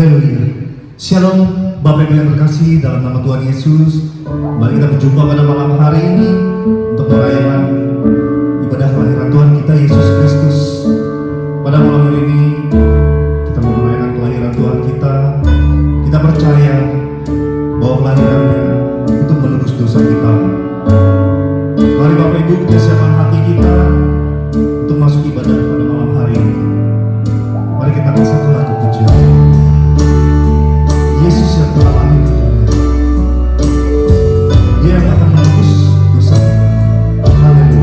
Haleluya. Shalom Bapak Ibu yang terkasih dalam nama Tuhan Yesus. Mari kita berjumpa pada malam hari ini untuk merayakan ibadah kelahiran Tuhan kita Yesus Kristus. Pada malam hari ini kita mau merayakan kelahiran Tuhan kita. Kita percaya bahwa kelahirannya untuk menebus dosa kita. Mari Bapak Ibu kita siapkan hati kita untuk masuk ibadah pada malam hari ini. Mari kita angkat satu lagu pujian. Yesus yang telah lahir di dunia, Dia yang akan menebus dosa. Haleluya.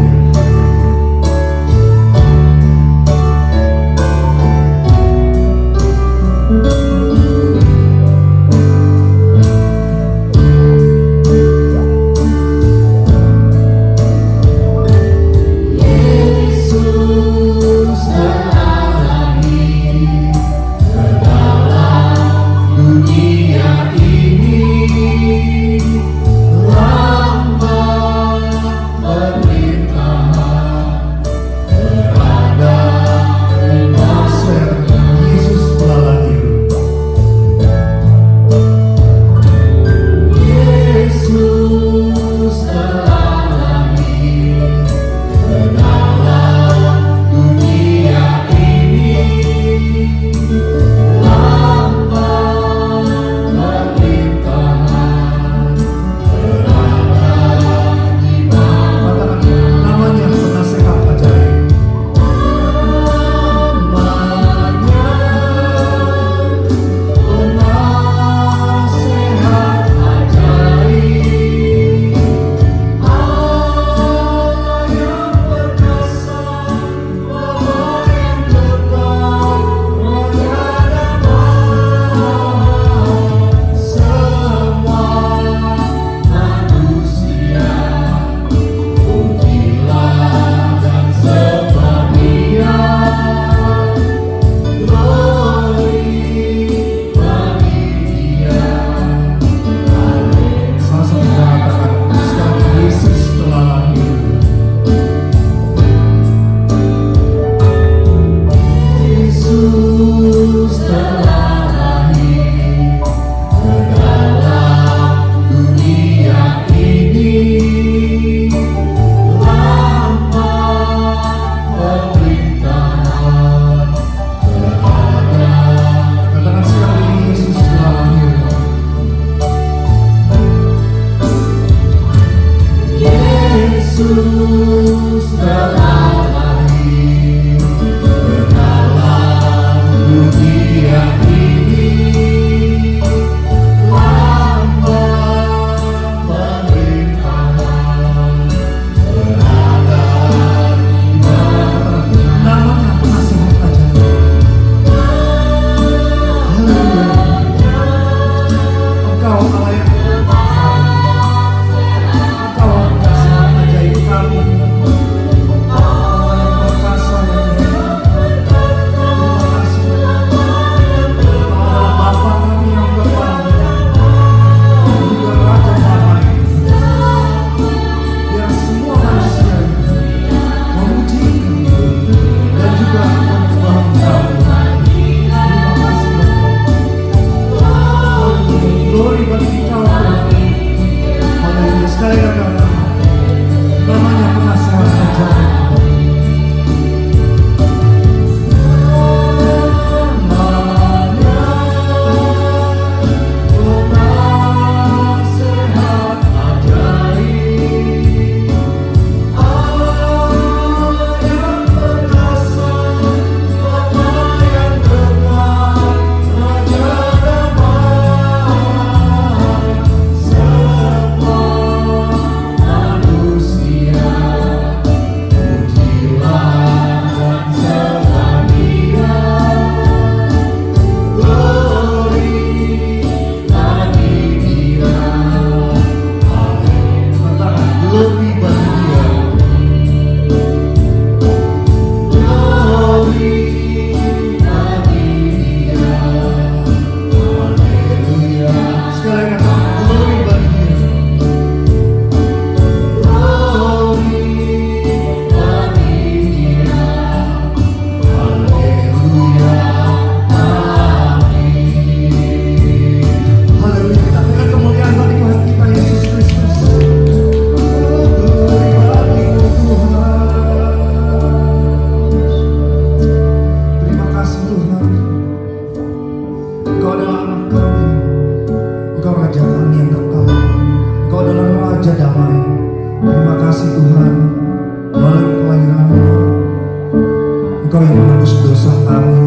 Engkau yang menebus dosa kami.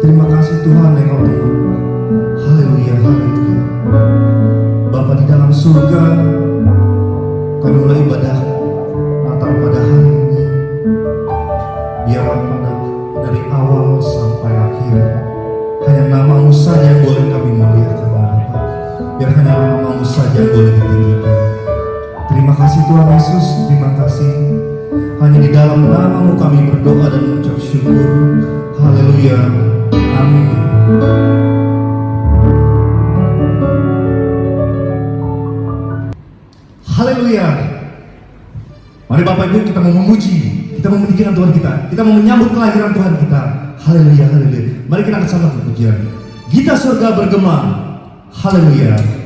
Terima kasih Tuhan Engkau Tuhan. Haleluya, haleluya. Bapa di dalam surga, kami mulai ibadah Natal pada hari ini. Biarlah dari awal sampai akhir hanya nama-Mu saja yang boleh kami muliakan ya Bapa. Biar hanya nama-Mu saja yang boleh ditinggikan. Terima kasih Tuhan Yesus, terima kasih. Hanya di dalam nama-Mu kami berdoa dan mengucap syukur. Haleluya, amin. Haleluya. Mari Bapak Ibu, kita mau memuji, kita mau meninggikan Tuhan kita mau menyambut kelahiran Tuhan kita. Haleluya, haleluya. Mari kita angkat sama pujian. Gita surga bergema. Haleluya.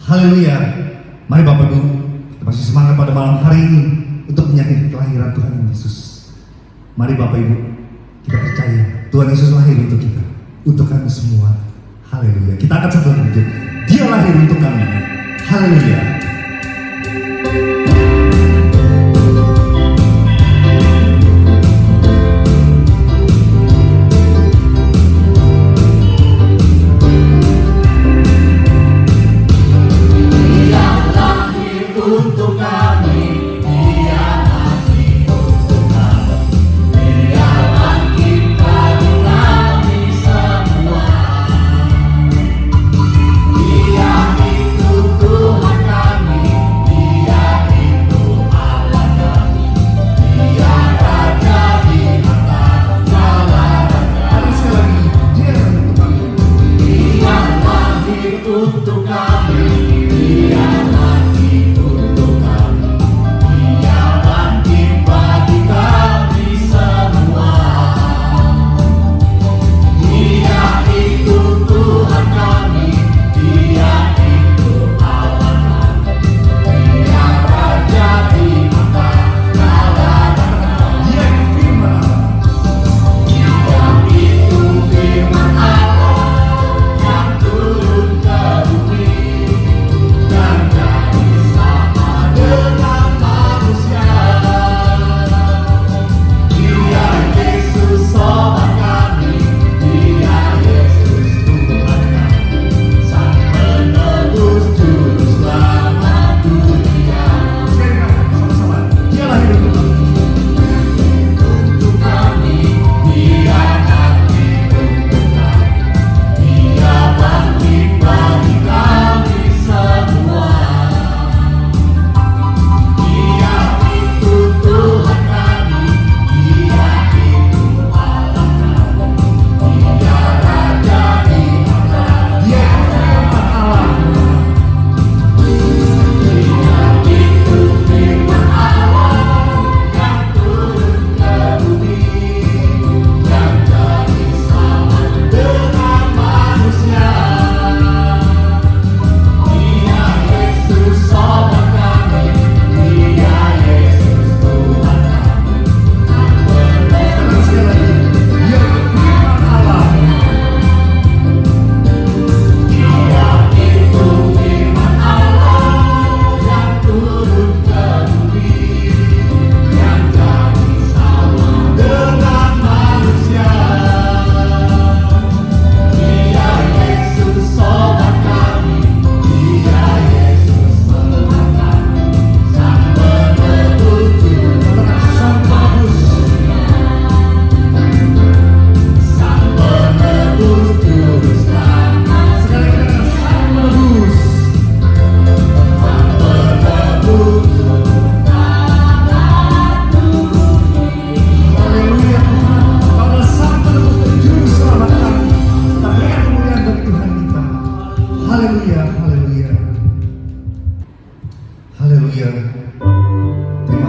Haleluya. Mari Bapak Ibu, kita masih semangat pada malam hari ini untuk menyambut kelahiran Tuhan Yesus. Mari Bapak Ibu, kita percaya Tuhan Yesus lahir untuk kita, untuk kami semua. Haleluya. Kita akan satu lagi. Dia lahir untuk kami. Haleluya.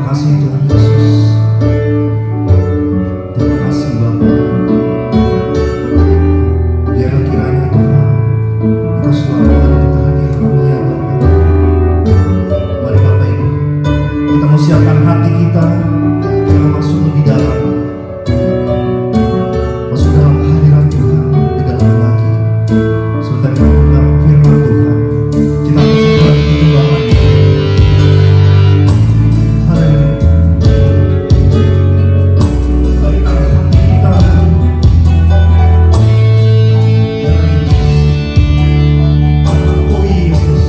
kasih Tuhan Yesus. Terima kasih Bapa. Biarlah kiranya Tuhan Engkau selalu ada di tengah-tengah kami ya Bapa. Mari Bapak Ibu, kita mau siapkan hati kita masuk lebih dalam, masuk dalam hadirat Tuhan di dalam lagi. Sebentar kita mendengar firman Tuhan, kita kasih Tuhan pertumbuhan. Haleluya. Berikan hati kita oh Yesus.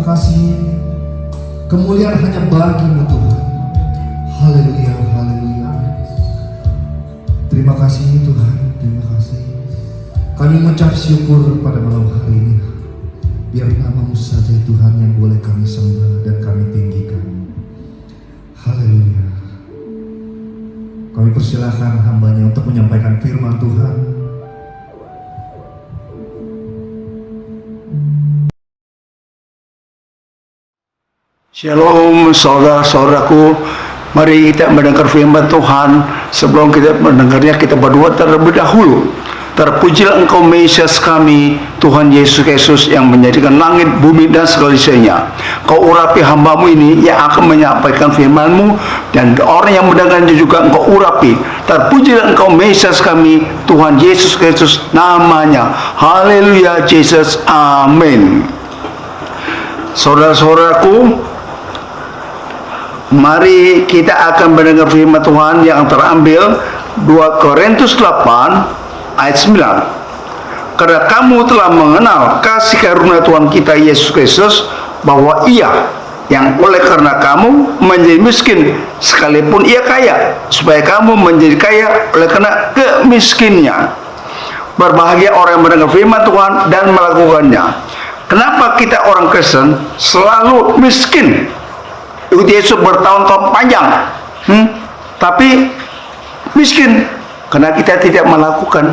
kasih. Kemuliaan hanya bagi-Mu Tuhan. Haleluya, haleluya. Terima kasih Tuhan, terima kasih. Kami mengucap syukur pada malam hari ini. Biar nama-Mu saja Tuhan yang boleh kami sembah dan kami tinggikan. Haleluya. Kami persilahkan hamba-Nya untuk menyampaikan firman Tuhan. Shalom saudara-saudaraku, mari kita mendengar firman Tuhan. Sebelum kita mendengarnya, kita berdoa terlebih dahulu. Terpujilah Engkau Mesias kami, Tuhan Yesus Kristus yang menjadikan langit, bumi dan segala isinya. Kau urapi hamba-Mu ini yang akan menyampaikan firman-Mu, dan orang yang mendengarnya juga Engkau urapi. Terpujilah Engkau Mesias kami, Tuhan Yesus Kristus namanya. Haleluya Jesus, amin. Saudara-saudaraku, mari kita akan mendengar firman Tuhan yang terambil 2 Korintus 8 ayat 9. Karena kamu telah mengenal kasih karunia Tuhan kita Yesus Kristus, bahwa Ia yang oleh karena kamu menjadi miskin sekalipun Ia kaya, supaya kamu menjadi kaya oleh karena kemiskinnya. Berbahagia orang yang mendengar firman Tuhan dan melakukannya. Kenapa kita orang Kristen selalu miskin? Ikut Yesus bertahun-tahun panjang, tapi miskin karena kita tidak melakukan.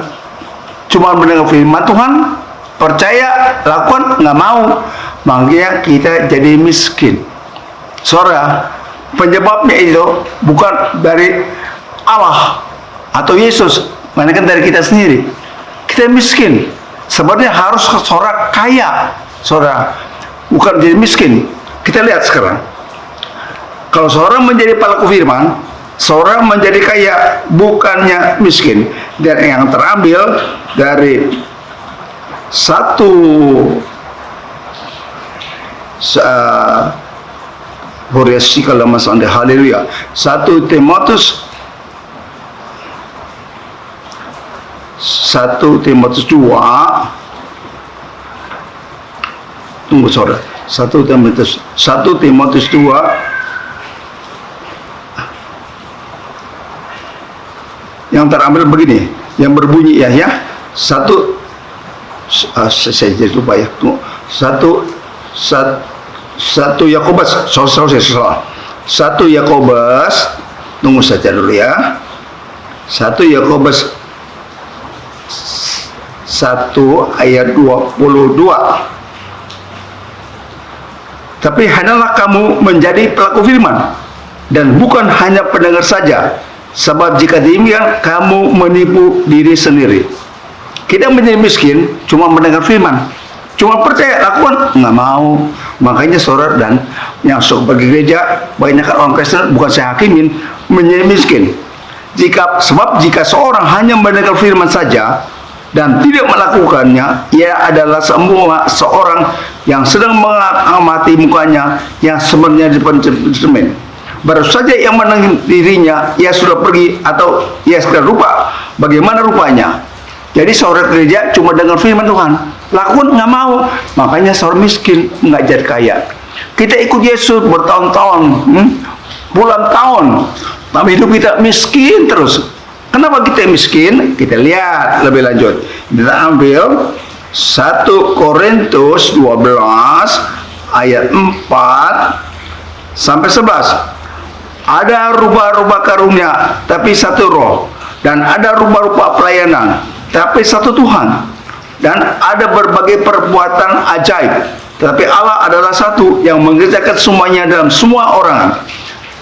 Cuma mendengar firman Tuhan, percaya, lakukan, nggak mau, makanya kita jadi miskin. Saudara, penyebabnya itu bukan dari Allah atau Yesus, melainkan dari kita sendiri. Kita miskin. Sebenarnya harus saudara kaya, saudara, bukan jadi miskin. Kita lihat sekarang. Kalau seorang menjadi pelaku firman, seorang menjadi kaya, bukannya miskin. Dan yang terambil dari haleluya, 1 Timotius 2. Tunggu saudara, 1 Timotius 2 yang terambil begini, yang berbunyi saya jadi lupa ya. Satu Yakobus, satu Yakobus, tunggu saja dulu ya. 1 Yakobus 1 ayat 22. Tapi hendaklah kamu menjadi pelaku firman, dan bukan hanya pendengar saja. Sebab jika demikian, kamu menipu diri sendiri. Kita menjadi miskin cuma mendengar firman, cuma percaya, lakukan, nggak mau. Makanya saudara dan yang suka pergi gereja, banyak orang Kristen, bukan saya hakimin, menjadi miskin. Sebab jika seorang hanya mendengar firman saja dan tidak melakukannya, ia adalah seorang yang sedang mengamati mukanya yang sebenarnya di cermin. Baru saja yang menang dirinya, ia sudah pergi atau ia sudah lupa bagaimana rupanya. Jadi seorang gereja cuma dengar firman Tuhan, lakukan, nggak mau. Makanya seorang miskin, nggak jadi kaya. Kita ikut Yesus bertahun-tahun, puluhan tahun, tapi hidup kita miskin terus. Kenapa kita miskin? Kita lihat lebih lanjut. Kita ambil 1 Korintus 12 ayat 4 sampai 11. Ada rupa-rupa karunia, tapi satu roh. Dan ada rupa-rupa pelayanan, tapi satu Tuhan. Dan ada berbagai perbuatan ajaib, tapi Allah adalah satu yang mengerjakan semuanya dalam semua orang.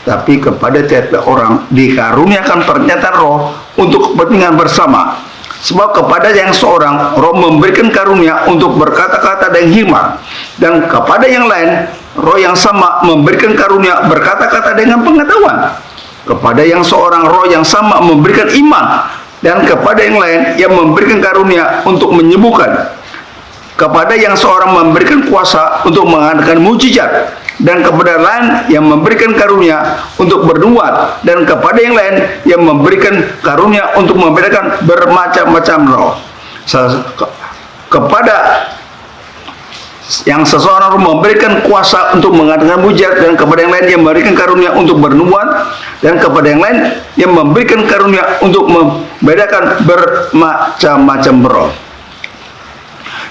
Tapi kepada tiap orang dikaruniakan pernyataan roh untuk kepentingan bersama. Sebab kepada yang seorang roh memberikan karunia untuk berkata-kata dan hikmat, dan kepada yang lain roh yang sama memberikan karunia berkata-kata dengan pengetahuan. Kepada yang seorang roh yang sama memberikan iman, dan kepada yang lain yang memberikan karunia untuk menyembuhkan. Kepada yang seorang memberikan kuasa untuk mengadakan mujizat, dan kepada lain yang memberikan karunia untuk bernubuat, dan kepada yang lain yang memberikan karunia untuk membedakan bermacam-macam roh. Kepada yang seseorang memberikan kuasa untuk mengadakan mujizat, dan kepada yang lain yang memberikan karunia untuk bernubuat, dan kepada yang lain yang memberikan karunia untuk membedakan bermacam-macam roh.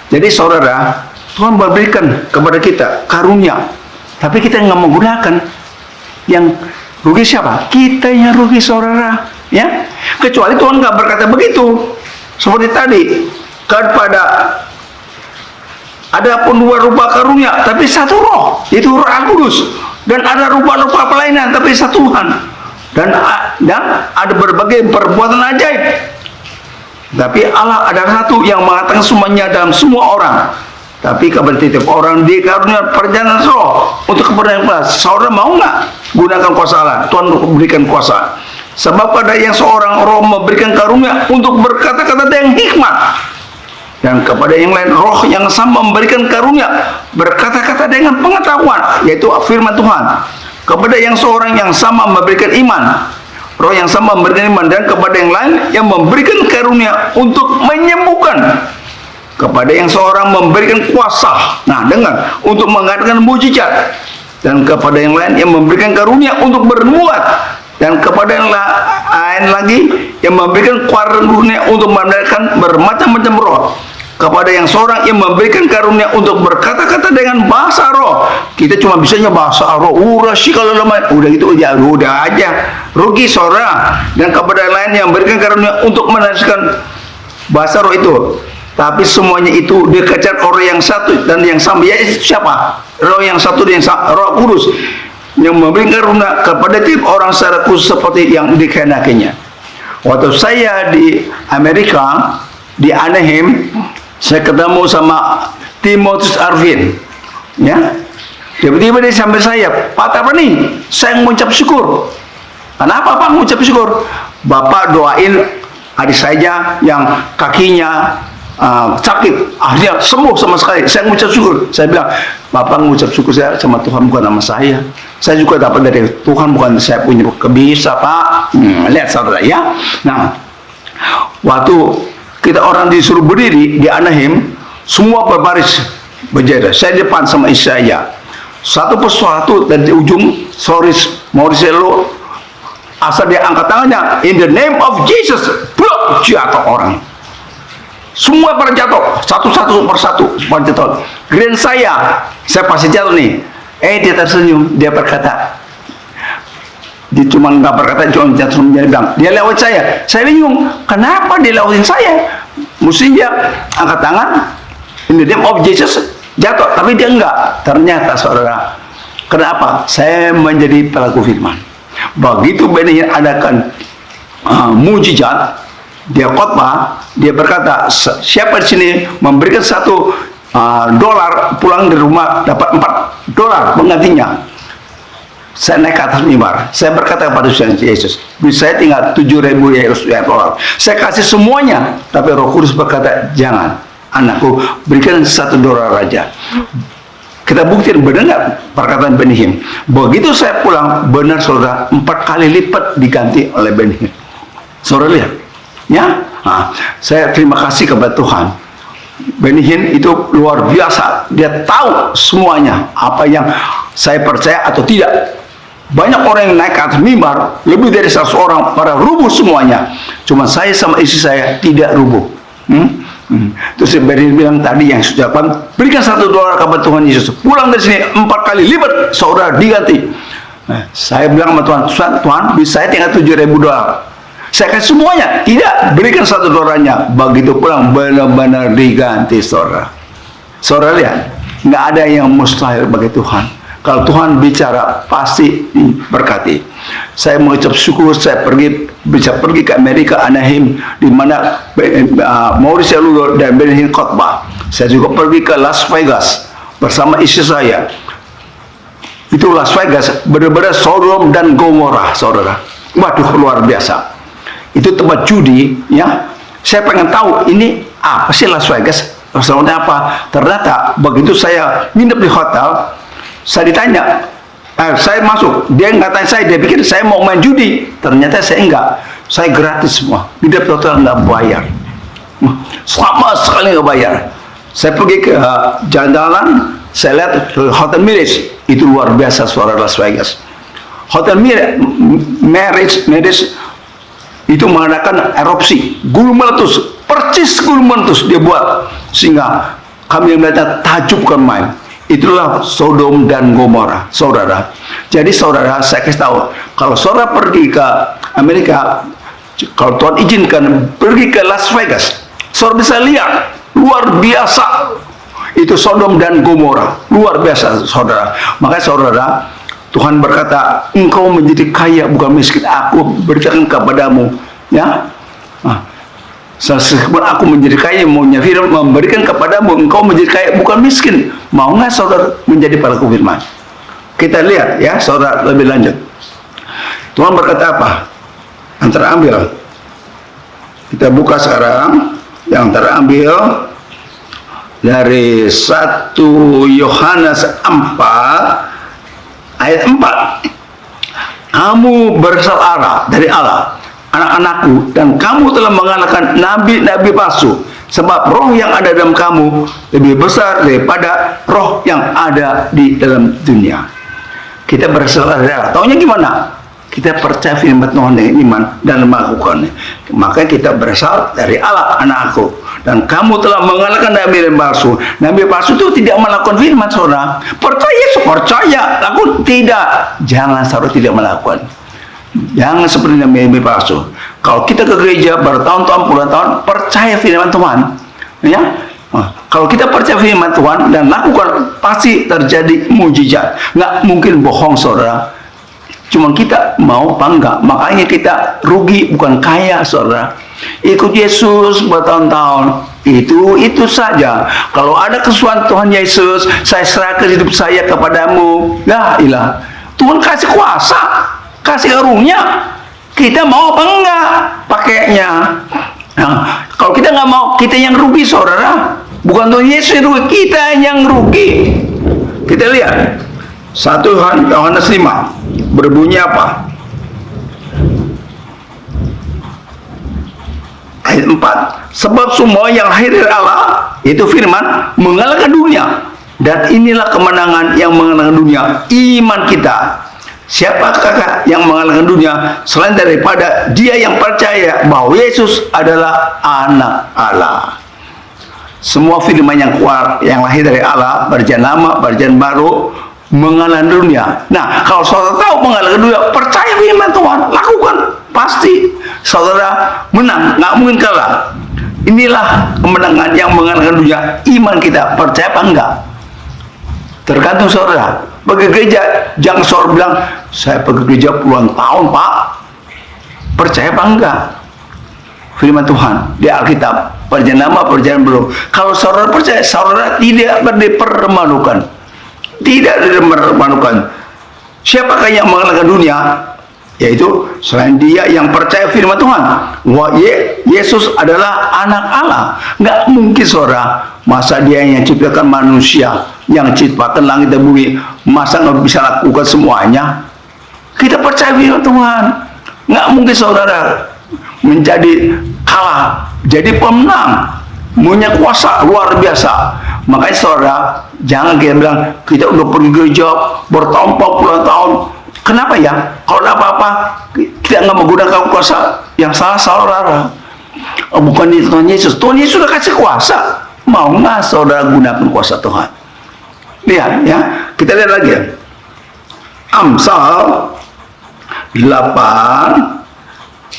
Jadi saudara, Tuhan memberikan kepada kita karunia, tapi kita nggak menggunakan. Yang rugi siapa? Kita yang rugi, saudara. Ya, kecuali Tuhan nggak berkata begitu. Seperti tadi, kepada ada pun dua rupa karunia, tapi satu roh, yaitu Roh Kudus. Dan ada rupa-rupa pelayanan, tapi satu Tuhan. Dan ada berbagai perbuatan ajaib. Tapi Allah adalah satu yang mengatakan semuanya dalam semua orang. Tapi kepada tiap orang dikarunia perjalanan roh untuk kepada yang kelas. Saudara mau nggak gunakan kuasa Allah? Tuhan berikan kuasa. Sebab pada yang seorang roh memberikan karunia untuk berkata-kata dengan hikmat, dan kepada yang lain roh yang sama memberikan karunia berkata-kata dengan pengetahuan, yaitu firman Tuhan. Kepada yang seorang yang sama memberikan iman, roh yang sama memberikan iman, dan kepada yang lain yang memberikan karunia untuk menyembuhkan. Kepada yang seorang memberikan kuasa, nah dengar, untuk mengadakan mujizat, dan kepada yang lain yang memberikan karunia untuk bernubuat, dan kepada yang lain lagi yang memberikan karunia untuk mengadakan bermacam-macam roh. Kepada yang seorang yang memberikan karunia untuk berkata-kata dengan bahasa roh. Kita cuma bisanya bahasa roh, kalau lemah, udah gitu aja, udah aja, rugi saudara. Dan kepada yang lain yang memberikan karunia untuk menafsirkan bahasa roh itu. Tapi semuanya itu dikejar orang yang satu dan yang sama. Ya siapa? Roh yang satu dan yang sama, Roh Kudus, yang memberikan karunia kepada tiap orang secara khusus seperti yang dikehendakinya. Waktu saya di Amerika, di Anaheim, saya ketemu sama Timotius Arvin, ya. Tiba-tiba dia sampai saya, Pak apa nih? Saya mengucap syukur. Kenapa Pak mengucap syukur? Bapak doain adik saya yang kakinya sakit, akhirnya sembuh sama sekali. Saya mengucap syukur. Saya bilang, Bapak mengucap syukur saya sama Tuhan, bukan nama saya. Saya juga dapat dari Tuhan, bukan saya punya kebisa Pak. Lihat saudara ya. Nah, waktu kita orang disuruh berdiri di Anaheim, semua berbaris berjajar. Saya depan sama istri saya. Satu persatu dari ujung Mauricello, asal dia angkat tangannya, in the name of Jesus, blok, jatuh orang. Semua pada jatuh, satu-satu persatu, pada jatuh. Grand saya pasti jatuh nih. Dia tersenyum, dia berkata, dia cuma nggak berkata, cuma jatuh, dia bilang, dia lewat saya bingung, kenapa dia lewatin saya? Mesti dia angkat tangan, in the name of Jesus, jatuh, tapi dia enggak. Ternyata saudara, kenapa? Saya menjadi pelaku firman. Begitu Benny adakan mujizat, dia khotbah, dia berkata, siapa di sini memberikan $1 pulang dari rumah dapat $4 penggantinya. Saya naik ke atas mimbar, saya berkata kepada Yesus, saya tinggal $7.000. Saya kasih semuanya, tapi Roh Kudus berkata, jangan, anakku, berikan $1 aja. Kita buktiin benar nggak perkataan Benihim. Begitu saya pulang, benar saudara, 4 kali lipat diganti oleh Benihim. Saudara lihat, ya, nah, saya terima kasih kepada Tuhan. Benihim itu luar biasa, dia tahu semuanya apa yang saya percaya atau tidak. Banyak orang yang naik ke atas mimbar, lebih dari 100 orang pada rubuh semuanya. Cuma saya sama istri saya tidak rubuh. Terus Benihim bilang tadi yang sudah berikan $1 kepada Tuhan Yesus. Pulang dari sini 4 kali lipat, saudara diganti. Nah, saya bilang sama Tuhan, bisa saya tinggal $7.000. Saya kasih semuanya, tidak, berikan $1-nya. Begitu pulang benar-benar diganti, saudara. Saudara lihat, nggak ada yang mustahil bagi Tuhan. Kalau Tuhan bicara pasti diberkati. Saya mengucap syukur, saya bisa pergi ke Amerika, Anaheim, di mana Mauricello dan Benihim khotbah. Saya juga pergi ke Las Vegas bersama istri saya. Itu Las Vegas benar-benar Sodom dan Gomora, saudara. Waduh, luar biasa. Itu tempat judi, ya. Saya pengen tahu ini apa sih Las Vegas, restorannya apa. Ternyata begitu saya nginep di hotel, saya ditanya, saya masuk, dia nggak tanya saya, dia pikir saya mau main judi. Ternyata saya enggak, saya gratis semua. Di hotel nggak bayar, sama sekali nggak bayar. Saya pergi ke jalan-jalan, saya lihat Hotel Mirage, itu luar biasa suara Las Vegas. Hotel Mirage itu mengadakan erupsi, gunung meletus, percis gunung meletus dia buat, sehingga kami yang melihatnya takjub bukan main. Itulah Sodom dan Gomora, saudara. Jadi saudara, saya kasih tahu, kalau saudara pergi ke Amerika, kalau Tuhan izinkan pergi ke Las Vegas, saudara bisa lihat luar biasa itu Sodom dan Gomora, luar biasa saudara. Makanya saudara, Tuhan berkata, engkau menjadi kaya bukan miskin, aku berikan kepadamu, ya. Sekalipun aku menjadi kaya, maunya firman memberikan kepadamu, engkau menjadi kaya bukan miskin. Mau nggak saudara menjadi pelaku firman? Kita lihat ya saudara lebih lanjut. Tuhan berkata apa? Yang terambil, kita buka sekarang, yang terambil dari 1 Yohanes 4 ayat 4. Kamu berasal dari Allah, anak-anakku, dan kamu telah mengalahkan nabi-nabi palsu, sebab roh yang ada dalam kamu lebih besar daripada roh yang ada di dalam dunia. Kita berasal dari Allah. Taunya gimana? Kita percaya firman Tuhan dengan iman dan melakukannya. Maka kita berasal dari Allah, anakku, dan kamu telah mengalahkan nabi palsu. Nabi palsu itu tidak melakukan firman saudara. Percaya, lakukan tidak. Jangan saudara tidak melakukan. Jangan seperti nabi palsu. Kalau kita ke gereja bertahun-tahun, puluhan tahun, percaya firman Tuhan, ya. Kalau kita percaya firman Tuhan dan lakukan, pasti terjadi mujizat. Nggak mungkin bohong saudara. Cuma kita mau apa enggak? Makanya kita rugi bukan kaya saudara. Ikut Yesus bertahun-tahun, itu saja. Kalau ada kesukaan Tuhan Yesus, saya serahkan hidup saya kepadamu, ya ilah, Tuhan kasih kuasa, kasih karunia. Kita mau apa enggak pakainya? Nah, kalau kita nggak mau, kita yang rugi saudara. Bukan Tuhan Yesus yang rugi, kita yang rugi. Kita lihat 1 Yohanes 5 berbunyi apa? Ayat 4. Sebab semua yang lahir dari Allah, itu firman, mengalahkan dunia. Dan inilah kemenangan yang mengalahkan dunia, iman kita. Siapakah yang mengalahkan dunia selain daripada dia yang percaya bahwa Yesus adalah anak Allah. Semua firman yang keluar, yang lahir dari Allah, perjanjian lama, perjanjian baru, mengalahkan dunia. Nah, kalau saudara tahu mengalahkan dunia, percaya firman Tuhan, lakukan, pasti saudara menang, nggak mungkin kalah. Inilah kemenangan yang mengalahkan dunia, iman kita. Percaya apa enggak? Tergantung saudara. Pergi gereja, jangan saudara bilang, saya pergi gereja puluhan tahun pak. Percaya apa enggak? Firman Tuhan di Alkitab, perjanjian lama, perjanjian baru. Kalau saudara percaya, saudara tidak dipermalukan. Tidak dipermalukan. Siapakah yang mengalahkan dunia? Yaitu selain dia yang percaya firman Tuhan, wah Yesus adalah anak Allah. Nggak mungkin saudara, masa dia yang ciptakan manusia, yang ciptakan langit dan bumi, masa nggak bisa lakukan semuanya? Kita percaya firman Tuhan. Nggak mungkin saudara menjadi kalah, jadi pemenang, punya kuasa luar biasa. Makanya saudara, jangan kita bilang kita udah pergi gereja bertahun-tahun, puluhan tahun. Kenapa ya? Kalau ada apa-apa, kita nggak menggunakan kuasa yang saudara. Bukan itu Tuhan Yesus. Tuhan Yesus sudah kasih kuasa. Mau nggak saudara gunakan kuasa Tuhan? Lihat ya, kita lihat lagi ya. Amsal 8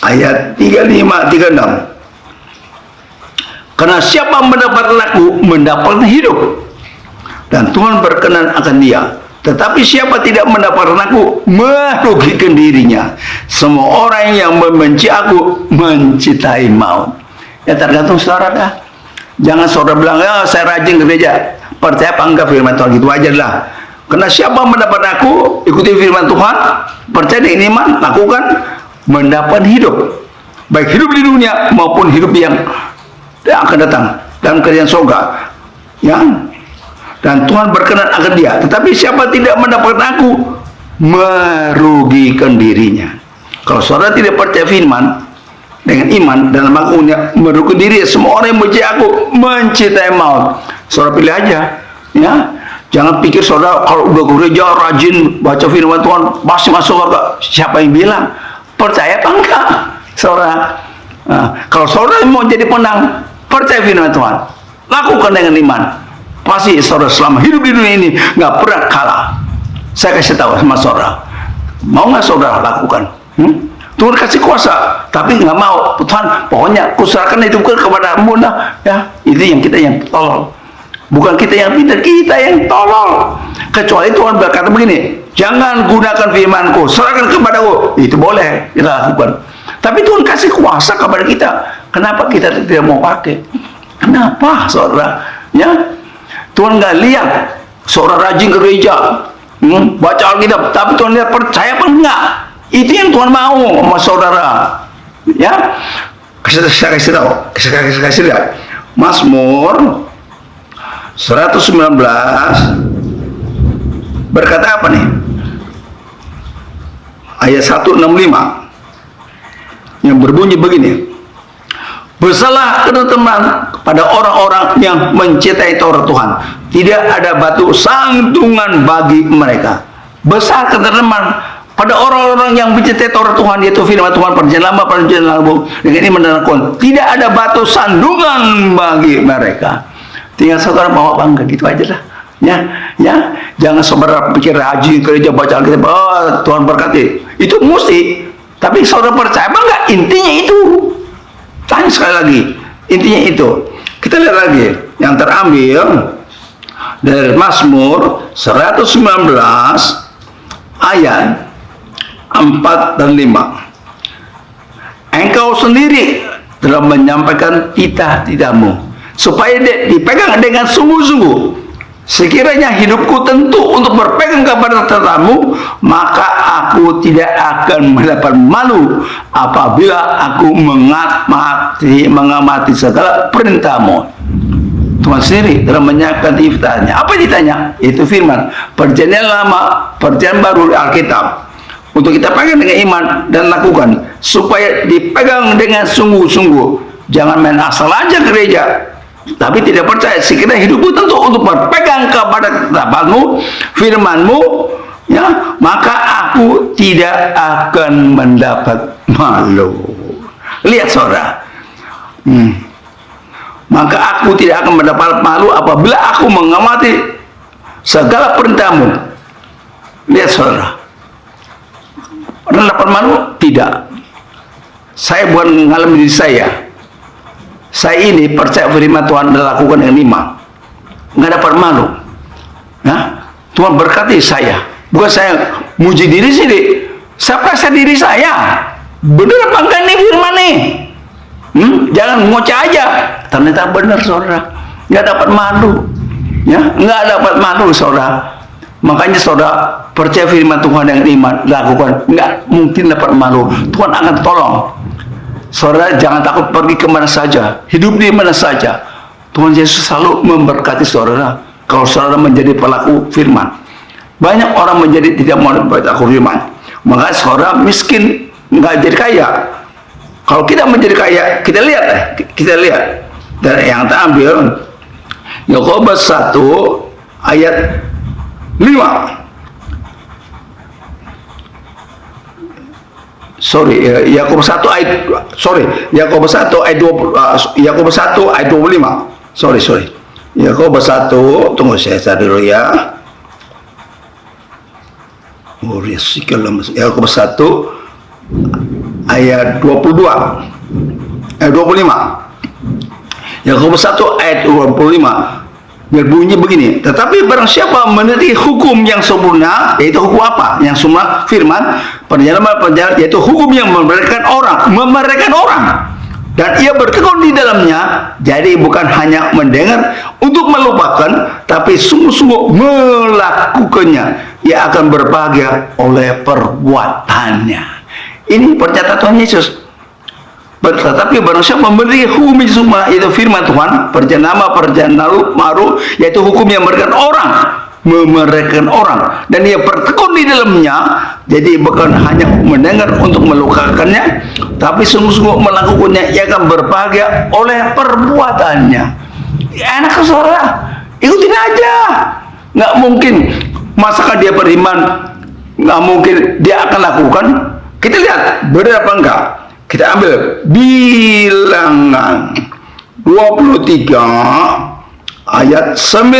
ayat 35-36. Karena siapa mendapat aku mendapat hidup, dan Tuhan berkenan akan dia. Tetapi siapa tidak mendapatkan aku merugikan dirinya. Semua orang yang membenci aku mencintai maut. Ya tergantung saudara dah. Jangan saudara bilang, ya saya rajin gereja, percaya apa enggak firman Tuhan, gitu aja lah. Karena siapa mendapat aku, ikuti firman Tuhan, percaya dengan iman, lakukan, mendapat hidup. Baik hidup di dunia maupun hidup yang akan datang dalam kerajaan surga. Ya. Dan Tuhan berkenan akan dia. Tetapi siapa tidak mendapatkan aku, merugikan dirinya. Kalau saudara tidak percaya firman dengan iman dan melakukannya, merugikan diri. Semua orang yang benci aku mencintai maut. Saudara pilih aja, ya. Jangan pikir saudara kalau udah gereja rajin baca firman Tuhan pasti masuk surga. Siapa yang bilang? Percaya apa enggak, saudara? Nah, kalau saudara mau jadi penang, percaya firman Tuhan, lakukan dengan iman. Pasti saudara selama hidup di dunia ini nggak pernah kalah. Saya kasih tahu sama saudara, mau nggak saudara lakukan? Tuhan kasih kuasa, tapi nggak mau. Tuhan, pokoknya kuserahkan itu kepada-Mu, ya. Itu yang kita yang tolol. Bukan kita yang pintar, kita yang tolol. Kecuali Tuhan berkata begini, jangan gunakan firman-Ku, serahkan kepada-Ku. Itu boleh kita lakukan. Tapi Tuhan kasih kuasa kepada kita. Kenapa kita tidak mau pakai? Kenapa, saudara? Ya, Tuhan nggak lihat saudara rajin gereja, baca Alkitab, tapi Tuhan lihat percaya apa enggak. Itu yang Tuhan mau sama saudara. Ya, saya kasih tahu. Mazmur 119 berkata apa nih? Ayat 165 yang berbunyi begini. Bersalah teman-teman kepada orang-orang yang mencintai Taurat Tuhan. Tidak ada batu sandungan bagi mereka. Bersalah teman-teman pada orang-orang yang mencintai Taurat Tuhan, yaitu firman Tuhan, perjanjian lama, perjanjian baru, dengan iman dan lakukan. Tidak ada batu sandungan bagi mereka. Tinggal saudara mau apa enggak, gitu aja lah. Ya, jangan saudara pikir rajin gereja baca Alkitab, oh, Tuhan berkati. Itu mesti. Tapi saudara percaya apa enggak? Intinya itu. Tanya sekali lagi. Intinya itu. Kita lihat lagi yang terambil dari Mazmur 119 ayat 4 dan 5. Engkau sendiri telah menyampaikan titah-titahmu supaya dipegang dengan sungguh-sungguh. Sekiranya hidupku tentu untuk berpegang kepada titahmu, maka aku tidak akan mendapat malu apabila aku mengamati segala perintahmu. Tuhan sendiri telah menyiapkan titahnya. Apa titahnya? Itu firman, perjanjian lama, perjanjian baru Alkitab. Untuk kita pegang dengan iman dan lakukan, supaya dipegang dengan sungguh-sungguh. Jangan main asal aja gereja, tapi tidak percaya. Sekiranya hidupku tentu untuk berpegang kepada titahmu, firmanmu, ya, maka aku tidak akan mendapat malu. Lihat saudara, maka aku tidak akan mendapat malu apabila aku mengamati segala perintahmu. Lihat saudara, pernah dapat malu? Tidak. Saya bukan mengalami diri saya. Saya ini percaya firman Tuhan dan lakukan dengan iman, nggak dapat malu. Nah, Tuhan berkati saya. Bukan saya muji diri sendiri. Saya percaya diri saya. Benar apa enggak nih firman nih? Jangan ngoceh aja. Ternyata benar saudara. Nggak dapat malu. Ya, nggak dapat malu saudara. Makanya saudara percaya firman Tuhan dengan iman, lakukan. Nggak mungkin dapat malu. Tuhan akan tolong. Saudara jangan takut pergi kemana saja, hidup di mana saja. Tuhan Yesus selalu memberkati saudara kalau saudara menjadi pelaku firman. Banyak orang menjadi tidak mau pelaku firman, maka saudara miskin, nggak jadi kaya. Kalau kita menjadi kaya, kita lihat dari yang terambil Yakobus 1 ayat 5. Yakobus 1 ayat 25. Yakobus 1, tunggu saya cari dulu ya. Yakobus 1 ayat 22. Ayat 25. Yakobus 1 ayat 25. Berbunyi begini, tetapi barang siapa meneliti hukum yang sempurna, yaitu hukum apa? Yang semua firman, perjalanan, yaitu hukum yang memerdekakan orang, dan ia bertekun di dalamnya, jadi bukan hanya mendengar untuk melupakan, tapi sungguh-sungguh melakukannya, ia akan berbahagia oleh perbuatannya. Ini pernyataan Tuhan Yesus. Tetapi barang siapa memberi hukum itu semua, itu firman Tuhan, perjanjian lama, perjanjian baru, yaitu hukum yang memerekakan orang, dan ia bertekun di dalamnya, jadi bukan hanya mendengar untuk melukakannya, tapi sungguh-sungguh melakukannya, ia akan berbahagia oleh perbuatannya. Enak ke saudara, ikutin aja. Nggak mungkin, masakan dia beriman, nggak mungkin dia akan lakukan. Kita lihat benar apa enggak. Kita ambil Bilangan 23 ayat 19.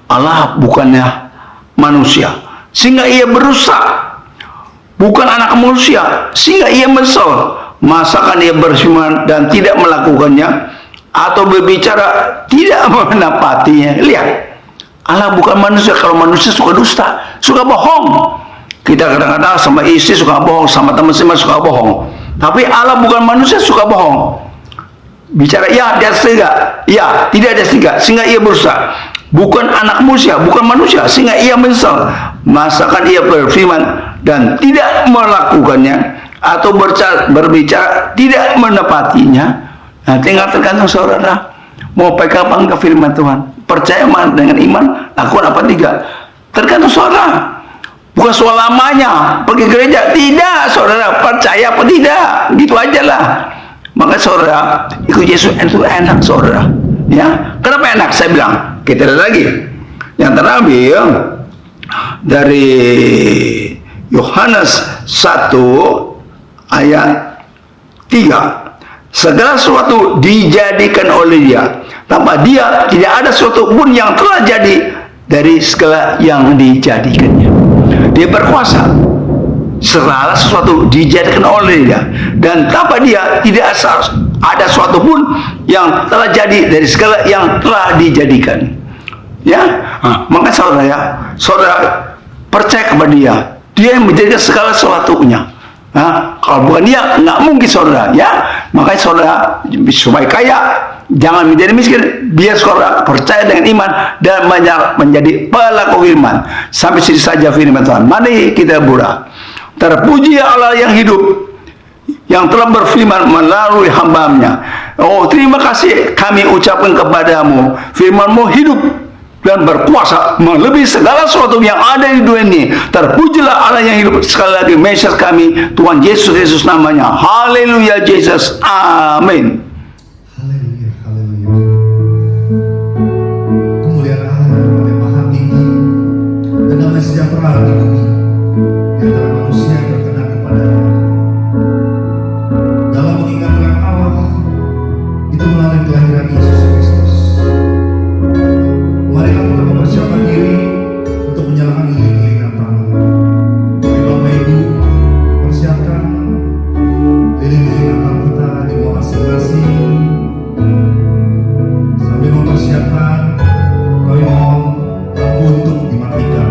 Allah bukannya manusia sehingga ia berusak, bukan anak manusia sehingga ia menyesal. Masakan ia berfirman dan tidak melakukannya, atau berbicara tidak menepatinya. Lihat, Allah bukan manusia. Kalau manusia suka dusta, suka bohong. Kita kadang-kadang sama istri suka bohong, sama teman-teman suka bohong. Tapi Allah bukan manusia suka bohong. Bicara ya, dia sehingga ya, tidak ada sehingga ia berusak. Bukan anak manusia, bukan manusia sehingga ia menyesal. Masakan ia berfirman dan tidak melakukannya, atau berbicara tidak menepatinya. Nah, tinggal tergantung saudara mau pegang apa enggak firman Tuhan, percaya dengan iman, lakukan apa tidak, tergantung saudara. Bukan soal lamanya pergi gereja, tidak saudara, percaya apa tidak, gitu aja lah. Maka saudara ikut Yesus itu enak saudara, ya. Kenapa enak? Saya bilang, kita lihat lagi yang terambil dari Yohanes 1 ayat 3. Segala sesuatu dijadikan oleh dia, tanpa dia tidak ada sesuatu pun yang telah jadi dari segala yang dijadikannya. Dia berkuasa, segala sesuatu dijadikan oleh dia, dan tanpa dia tidak ada sesuatu pun yang telah jadi dari segala yang telah dijadikan. Ya, maka saudara percaya kepada dia, dia yang menjadikan segala sesuatunya. Kalau bukan dia, nggak mungkin saudara, ya. Makanya saudara supaya kaya, jangan menjadi miskin. Biar saudara percaya dengan iman dan menjadi pelaku firman. Sampai sini saja firman Tuhan. Mari kita berdoa. Terpuji Allah yang hidup, yang telah berfirman melalui hamba-Nya. Oh, terima kasih kami ucapkan kepadamu. Firman-Mu hidup dan berkuasa melebihi segala sesuatu yang ada di dunia ini. Terpujilah Allah yang hidup. Sekali lagi, Mesias kami, Tuhan Yesus Kristus namanya. Haleluya, Yesus. Amin. Haleluya, haleluya. Kemuliaan Allah yang maha tinggi dan damai sejahtera di bumi di antara manusia yang berkenan kepadanya. Dalam mengingat terang Allah itu melalui kelahiran Yesus Kristus. Marilah kita mempersiapkan diri untuk menyalakan lilin-lilin Natal. Mari Bapak Ibu persiapkan lilin-lilin Natal kita di rumah masing-masing. Sambil mempersiapkan, kami mohon lampu untuk dimatikan.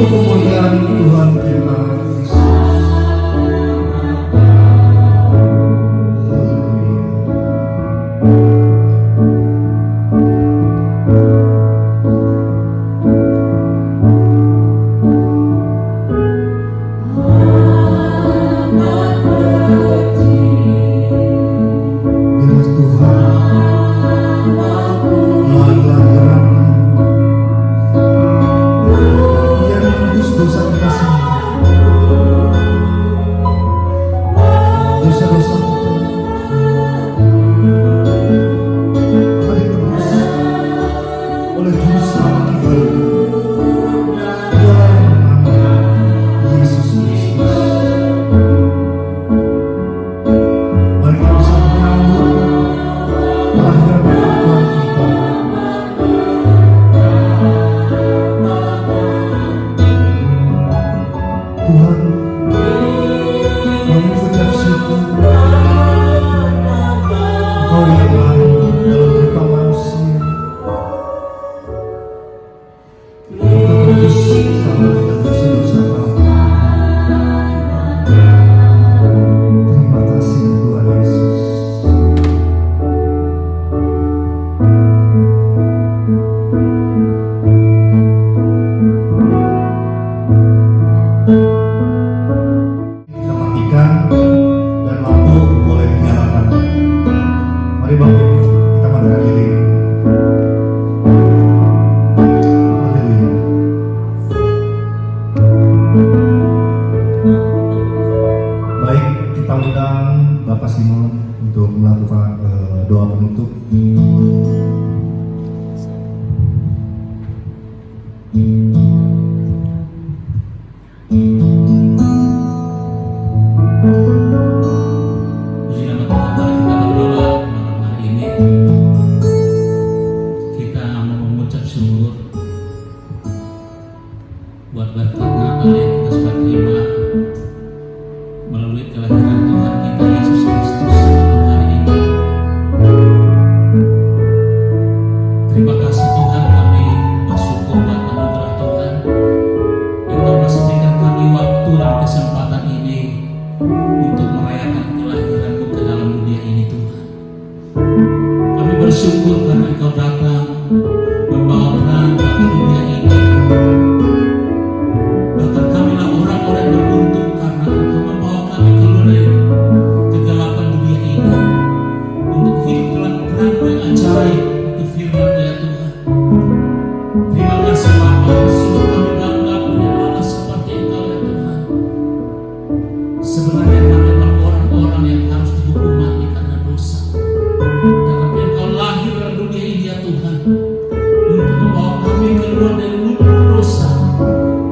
kemuliaan Tuhan kita Yesus. Biarlah Tuhan melalui kelahiran-Nya yang menebus dosa kita semua, dosa-dosa kita telah ditebus oleh Juru Selamat kita. Dialah yang bernama Yesus Kristus. Mari kita bersama menyambut kelahiran Tuhan kita. Tuhan, kami mengucap syukur Engkau yang lahir dalam rupa manusia, Engkau tebus bersama dengan dosa-dosa kami. Terima kasih Tuhan Yesus. Kita matikan dan lampu boleh dinyalakan. Mari Bapak Ibu, kita matikan lilin. Haleluya. Baik, kita undang Bapak Simon untuk melakukan doa penutup. Puji nama Tuhan, mari kita berdoa malam hari ini. Kita mau mengucap syukur buat berkat Natal yang kita sudah terima melalui kelahiran Tuhan kita Yesus Kristus malam hari ini. Terima kasih Tuhan, kami bersyukur buat anugerah Tuhan yang Kau masih berikan kami waktu dan kesempatan ini untuk merayakan kelahiran-Mu ke dalam dunia ini Tuhan. Kami bersyukur karena Engkau datang membawa terang bagi dunia ini. Bahkan kamilah orang-orang yang beruntung karena Engkau membawa kami keluar dari kegelapan dunia ini untuk hidup dalam terang-Mu yang ajaib, itu firman-Mu ya Tuhan. Terima kasih Bapa, sungguh kami bangga punya Allah seperti Engkau ya Tuhan. Sebenarnya kami adalah orang-orang yang harus dihukum mati karena dosa. Tetapi Engkau lahir dalam dunia ini ya Tuhan, untuk membawa kami keluar dari lubang dosa.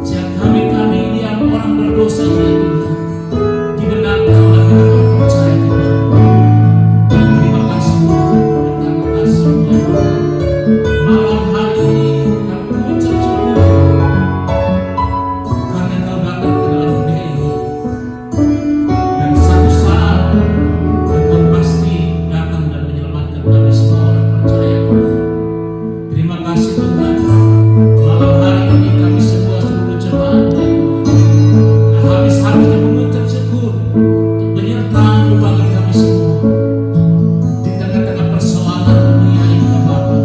Sehingga kami ini yang orang berdosa ini ya Tuhan, dibenarkan oleh orang percaya kepada-Mu. Terima kasih Tuhan, karena kasih-Mu ya Tuhan. Malam hari ini kami mengucap syukur karena Engkau datang ke dalam dunia ini. Dan satu saat Engkau pasti datang dan menyelamatkan kami semua orang percaya Tuhan. Terima kasih Tuhan. Malam hari ini kami semua seluruh jemaat ya Tuhan, nah, habis-habisnya mengucap syukur untuk penyertaan-Mu bagi kami semua di tengah-tengah persoalan dunia ini ya Bapa.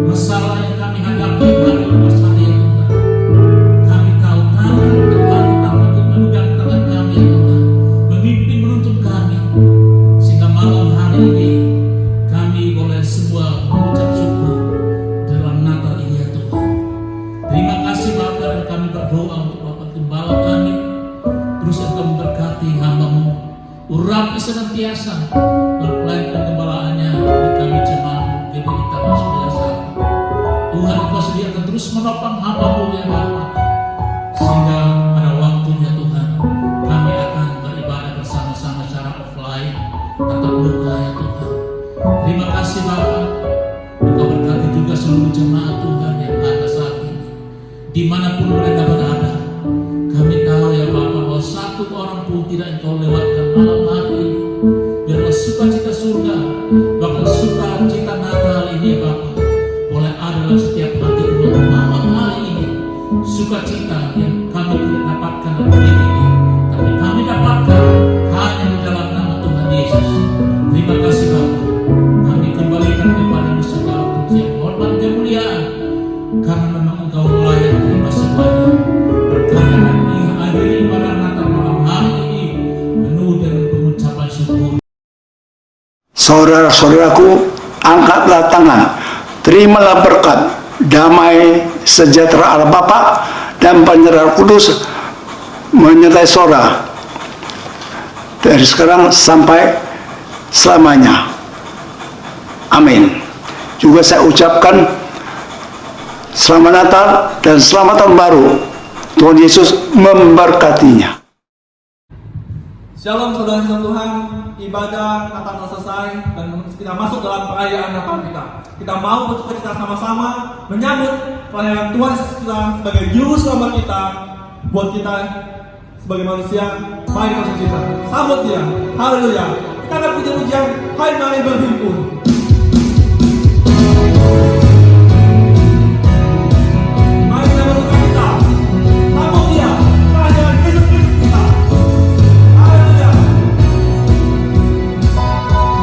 Masalah yang kami hadapi hari lepas hari ya Tuhan, kami tahu tangan Tuhan tetap memegang tangan kami ya Tuhan, memimpin menuntun kami, sehingga malam hari ini kami boleh semua mengucap syukur dalam Natal ini ya Tuhan. Terima kasih Bapa, dan kami berdoa untuk Bapak Gembala kami, terus Engkau memberkati hamba-Mu, urapi senantiasa pelayan penggembalaannya di kami jemaat-Mu GBI Taman Surya 1. Tuhan, Engkau sediakan terus menopang hamba-Mu ya Bapa, sehingga pada waktunya Tuhan kami akan beribadah bersama-sama secara offline, tatap muka ya Tuhan. Terima kasih Bapa, Engkau berkati juga seluruh jemaat Tuhan yang ada saat ini, dimanapun mereka berada. Kami tahu ya Bapa bahwa satu orang pun tidak Engkau lewatkan malam hari ini. Biarlah sukacita surga, bahkan sukacita Natal ini ya Bapa, boleh ada dalam setiap hati umat malam hari ini. Sukacita yang Saudara-saudaraku, angkatlah tangan, terimalah berkat, damai, sejahtera Allah Bapa dan penyertaan Kudus menyertai saudara dari sekarang sampai selamanya. Amin. Juga saya ucapkan selamat Natal dan selamat tahun baru. Tuhan Yesus memberkatinya. Shalom saudara Tuhan, ibadah Natal telah selesai dan kita masuk dalam perayaan Natal kita. Kita mau bersukacita sama-sama menyambut pelayanan Tuhan Yesus kita sebagai juru selamat kita. Buat kita sebagai manusia, mari kita sukacita. Sambut dia, haleluya. Kita akan puji-pujian, hai mari berhimpun. Mari kita bersukacita, sambut dia, kehadiran Yesus Kristus kita. Haleluya. Semua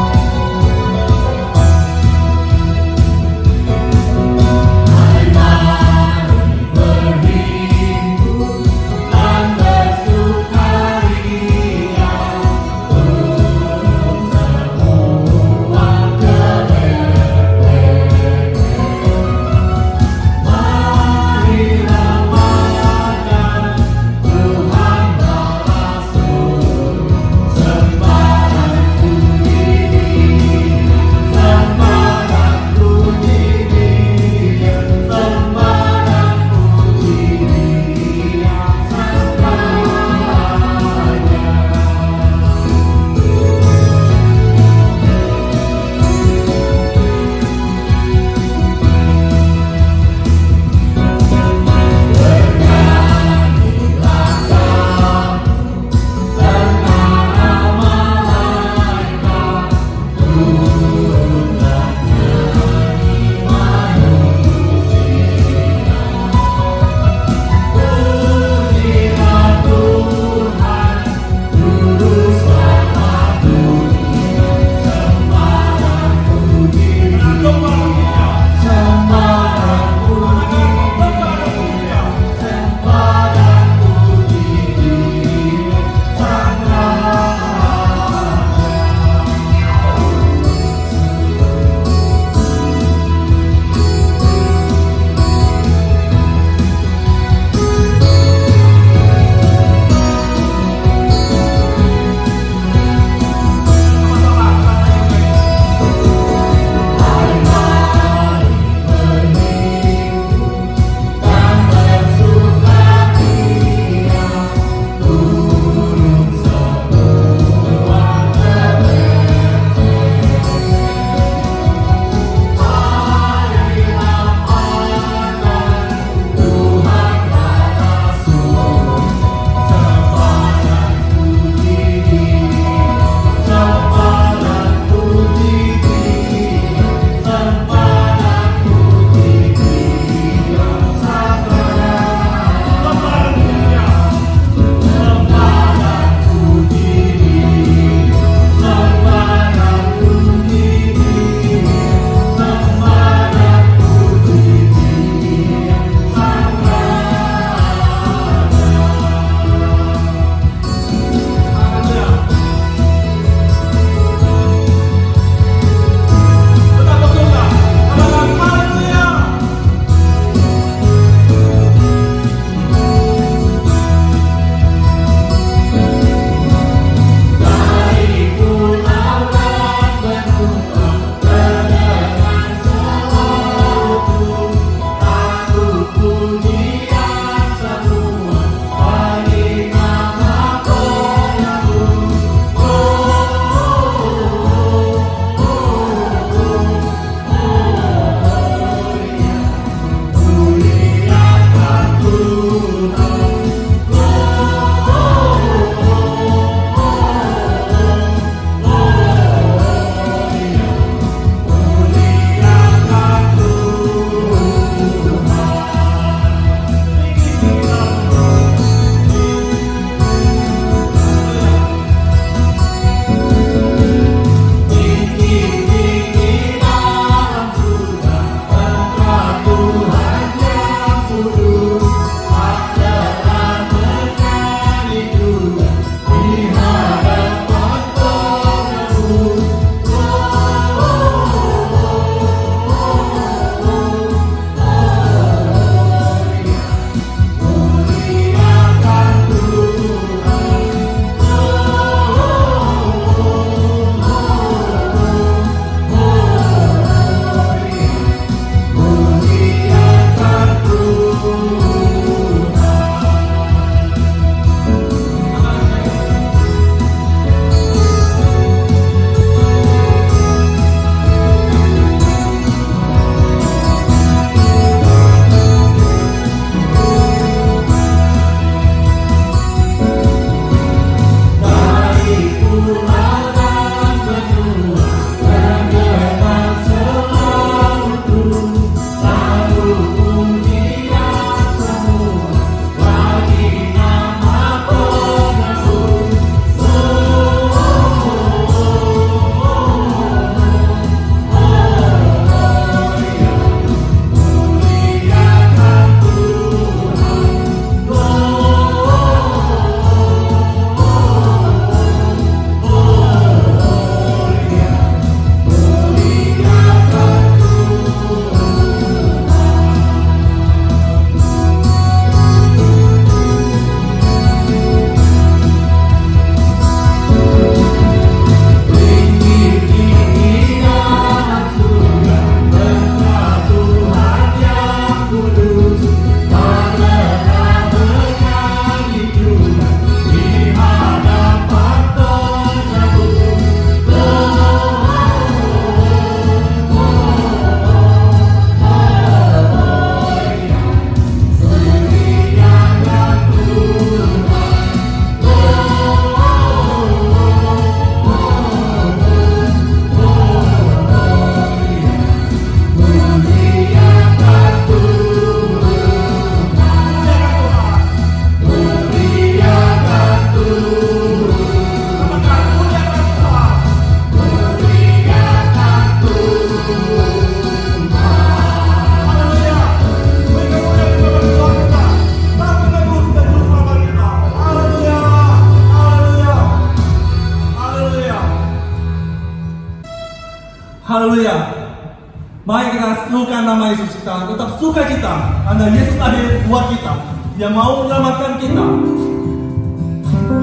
Mari kita serukan nama Yesus, kita tetap suka kita karena Yesus lahir buat kita. Dia mau menyelamatkan kita.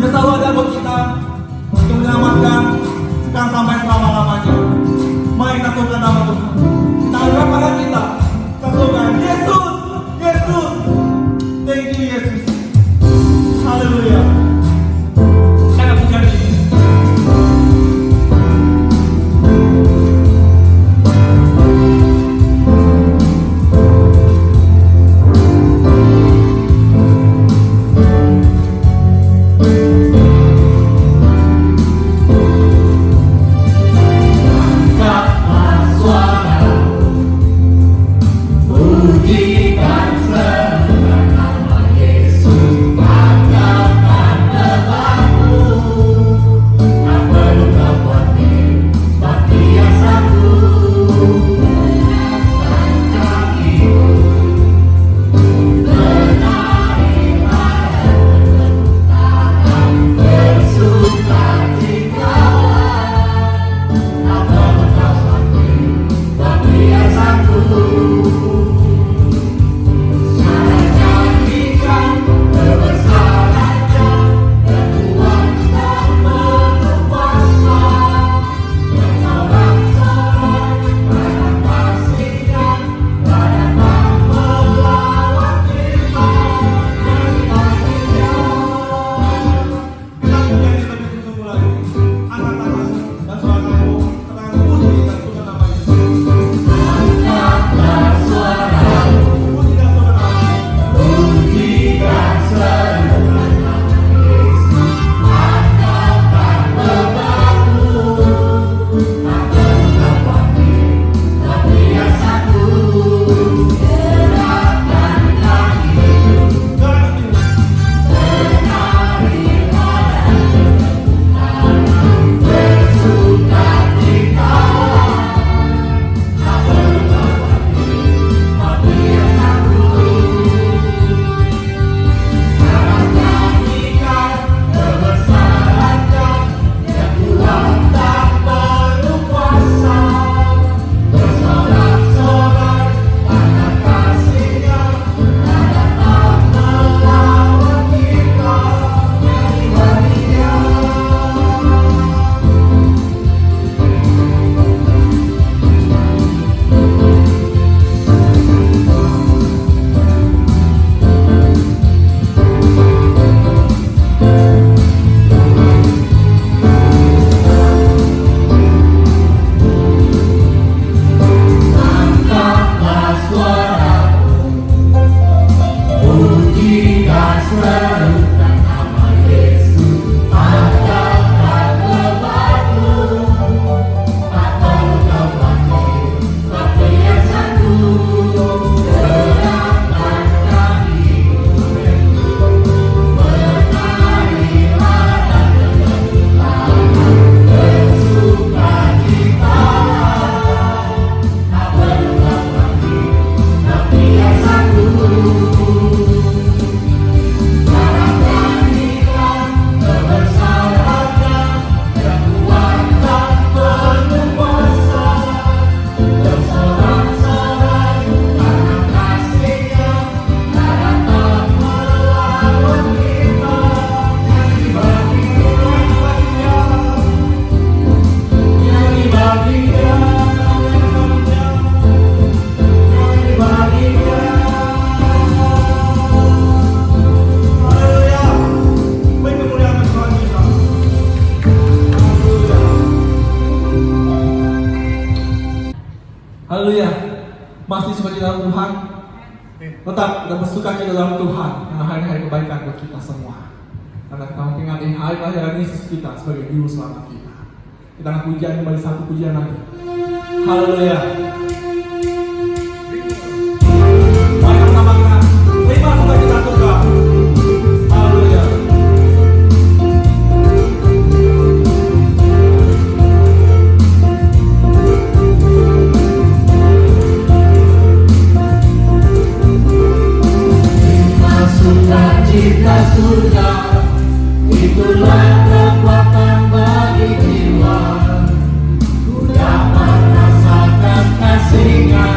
Dia selalu ada buat kita untuk menyelamatkan sekarang sampai selama-lamanya. Mari kita serukan nama Tuhan. Kita angkat tangan kita. Kita serukan Yesus, Yesus. Thank you Yesus. Haleluya. Saya pujian ini. Haleluya. Masih suka dalam Tuhan. Tetap kita bersuka cita dalam Tuhan. Karena hari-hari kebaikan buat kita semua. Karena kita memperingati hari kelahiran Yesus kita sebagai juru selamat kita. Kita akan pujian kembali satu pujian lagi. Haleluya. Mari sama kita. Terima suka kita suka. Haleluya. Cita surga, itulah kekuatan bagi jiwa. Ku dapat rasakan kasih-Nya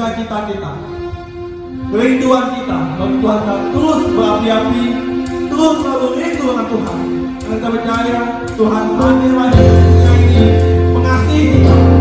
sukacita kita, kerinduan kita. Kalau Tuhan akan terus berapi-api, terus selalu rindu akan Tuhan. Dan kita percaya Tuhan hadir lagi di dunia ini, mengasihi kita,